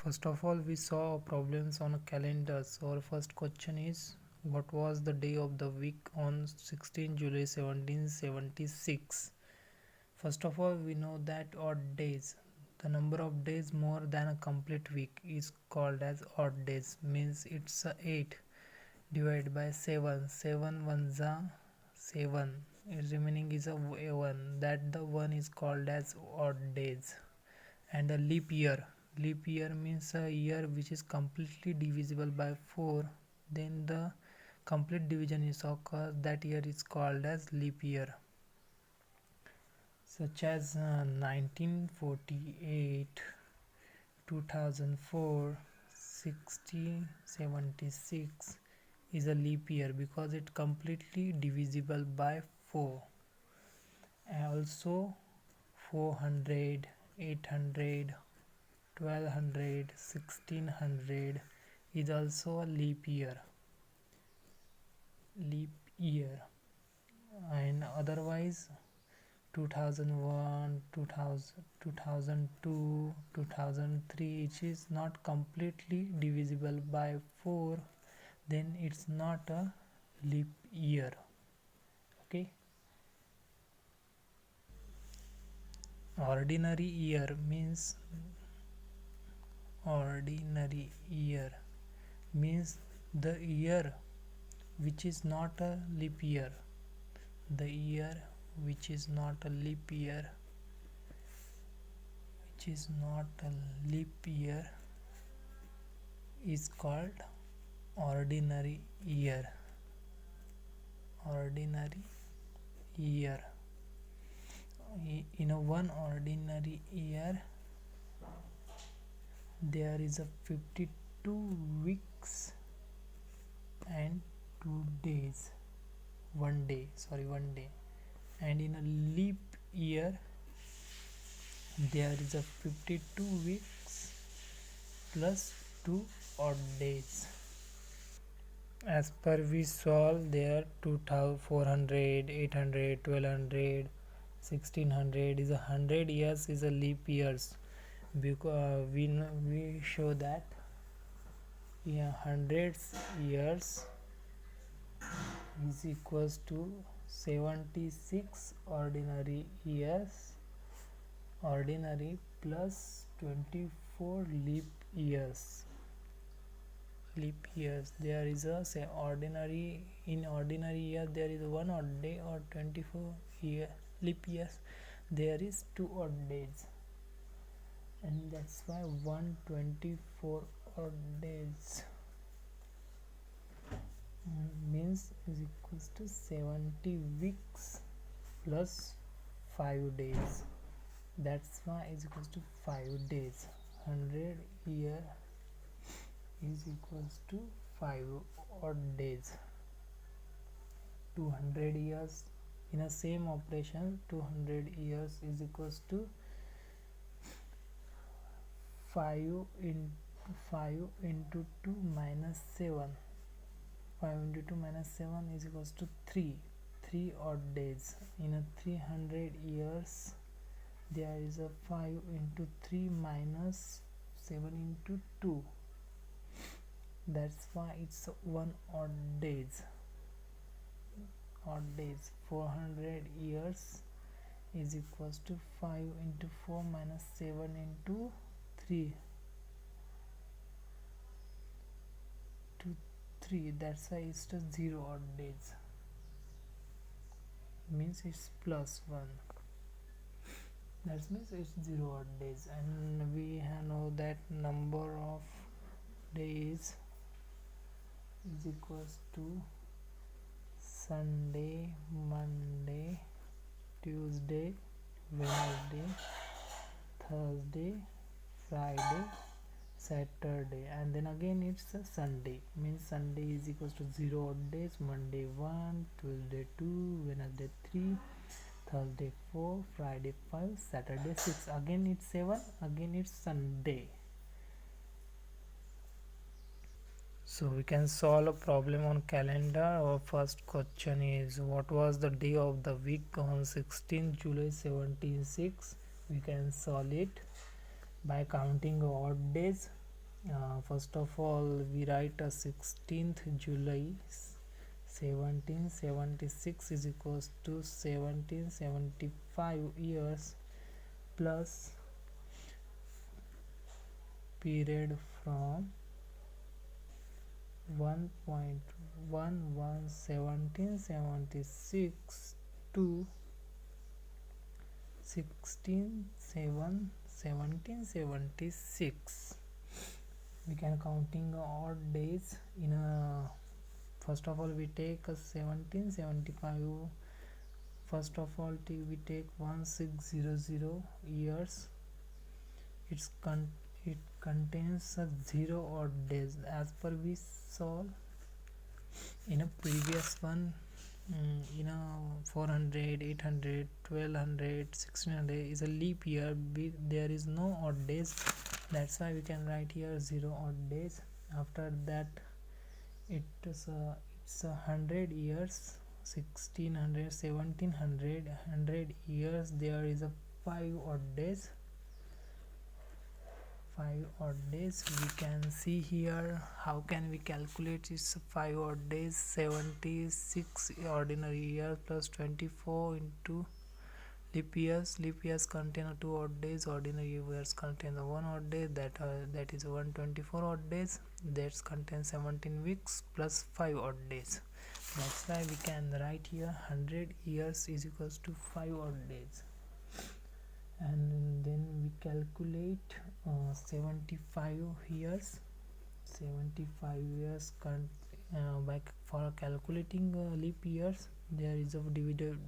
First of all, we saw problems on a calendar. So our first question is, what was the day of the week on 16 July 1776? First of all, we know that odd days. The number of days more than a complete week is called as odd days. Means it's 8 divided by 7. 7 ones are 7. Its remaining is a 1. That the 1 is called as odd days. And a leap year. Leap year means a year which is completely divisible by 4. Then the complete division is occurs. That year is called as leap year. Such as 1948, 2004, 1676 is a leap year because it completely divisible by 4. And also 400, 800, 1200, 1600 is also a leap year. And otherwise 2001, 2000, 2002, 2003, which is not completely divisible by 4, then it's not a leap year. Okay. Ordinary year means the year which is not a leap year. The year which is not a leap year is called ordinary year. In a one ordinary year there is a 52 weeks and 2 days. 1 day. And in a leap year there is a 52 weeks plus 2 odd days. As per we solve there, 2400, 800, 1200, 1600 is 100 years is a leap years, because we show that 100 years is equals to 76 ordinary years plus 24 leap years. There is a in ordinary year there is 1 odd day, or 24 leap years there is 2 odd days, and that's why 124 odd days means is equals to 70 weeks plus 5 days. That's why is equals to 5 days. 100 year is equals to 5 odd days. 200 years in a same operation, 200 years is equals to 5 into 2 minus 7. 5 into 2 minus 7 is equals to 3 odd days. In a 300 years there is a 5 into 3 minus 7 into 2. That's why it's 1 odd days. 400 years is equals to 5 into 4 minus 7 into 3 to 3. That's why it's the 0 odd days. Means it's plus 1. That means it's 0 odd days. And we know that number of days is equals to Sunday, Monday, Tuesday, Wednesday, Thursday, Friday, Saturday, and then again it's a Sunday. Means Sunday is equals to 0 odd days. Monday 1, Tuesday 2, Wednesday 3, Thursday 4, Friday 5, Saturday 6. Again it's 7. Again it's Sunday. So we can solve a problem on calendar. Our first question is, what was the day of the week on 16 July 1776? We can solve it by counting odd days. First of all, we write a 16th July 1776 is equals to 1775 years plus period from 1.11 1776 to 16/7 1776. We can counting odd days in a. First of all, we take a 1775. First of all, we take 1600 years. It contains a 0 odd days as per we saw in a previous one. In a 400, 800, 1200, 1600 is a leap year. There is no odd days. That's why we can write here 0 odd days. After that, it's a 100 years, 1600, 1700, 100 years. There is a 5 odd days. 5 odd days. We can see here how can we calculate this 5 odd days. 76 ordinary year plus 24 into leap years. Leap years contain 2 odd days. Ordinary years contain 1 odd day. That is 124 odd days. That contains 17 weeks plus 5 odd days. That's why we can write here 100 years is equals to 5 odd days. And then we calculate 75 years. 75 years for calculating leap years, there is a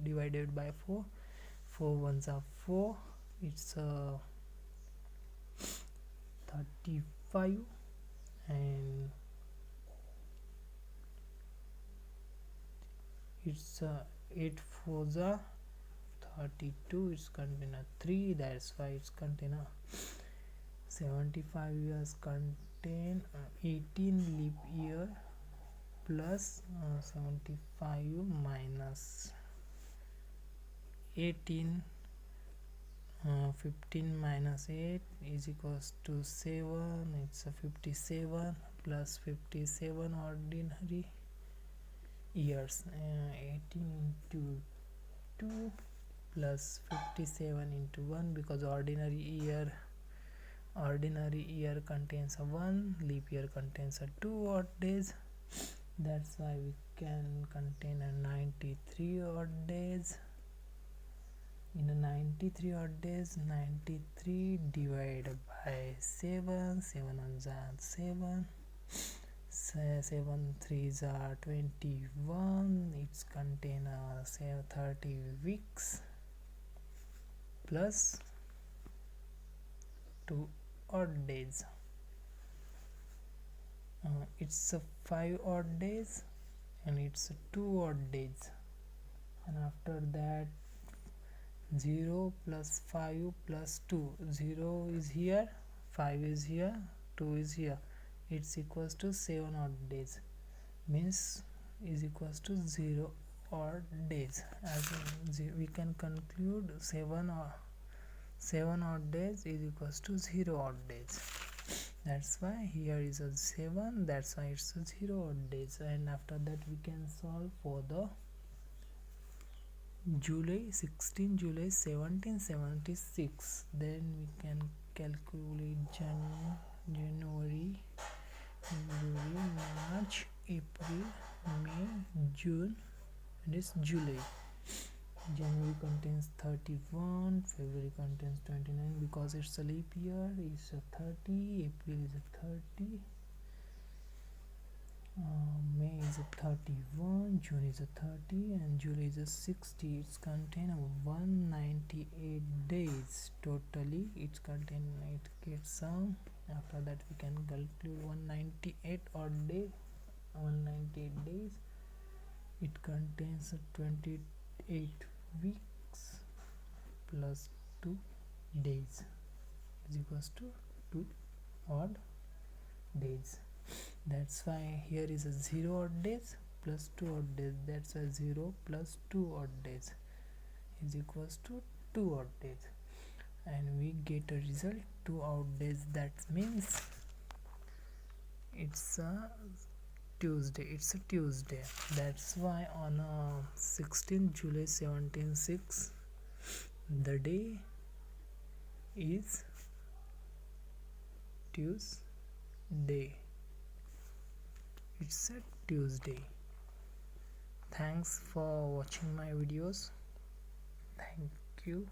divided by 4. 4 ones are 4. It's 35, and it's 8 fours are 32. It's contain a 3. That's why it's contain a 75 years contain 18 leap year plus 75 minus 18. 15 minus 8 is equals to 7. It's a 57 plus 57 ordinary years. 18 into 2 plus 57 into 1, because ordinary year contains a 1, leap year contains a 2 odd days. That's why we can contain a 93 odd days. In a 93 odd days, 93 divided by 7. 7 ones are 7. 7 threes are 21. It's contain 30 weeks plus 2 odd days. It's 5 odd days and it's 2 odd days. And after that, 0 plus 5 plus 2. 0 is here, 5 is here, 2 is here. It's equals to 7 odd days. Means is equals to 0 odd days. As we can conclude 7 odd days is equals to 0 odd days. That's why here is a 7. That's why it's a 0 odd days. And after that we can solve for the 16 July 1776. Then we can calculate January, March, April, May, June, and it's July. January contains 31, February contains 29 because it's a leap year. It's a 30. April is a 30. May is a 31, June is a 30, and July is a 60. It's contain 198 days totally. It gets some. After that we can calculate 198 odd day. 198 days. It contains 28 weeks plus 2 days is equals to 2 odd days. That's why here is a 0 odd days plus 2 odd days. That's why 0 plus 2 odd days is equals to 2 odd days, and we get a result 2 odd days. That means It's a Tuesday. It's a Tuesday. That's why on 16th July 1706 the day is Tuesday. It's a Tuesday. Thanks for watching my videos. Thank you.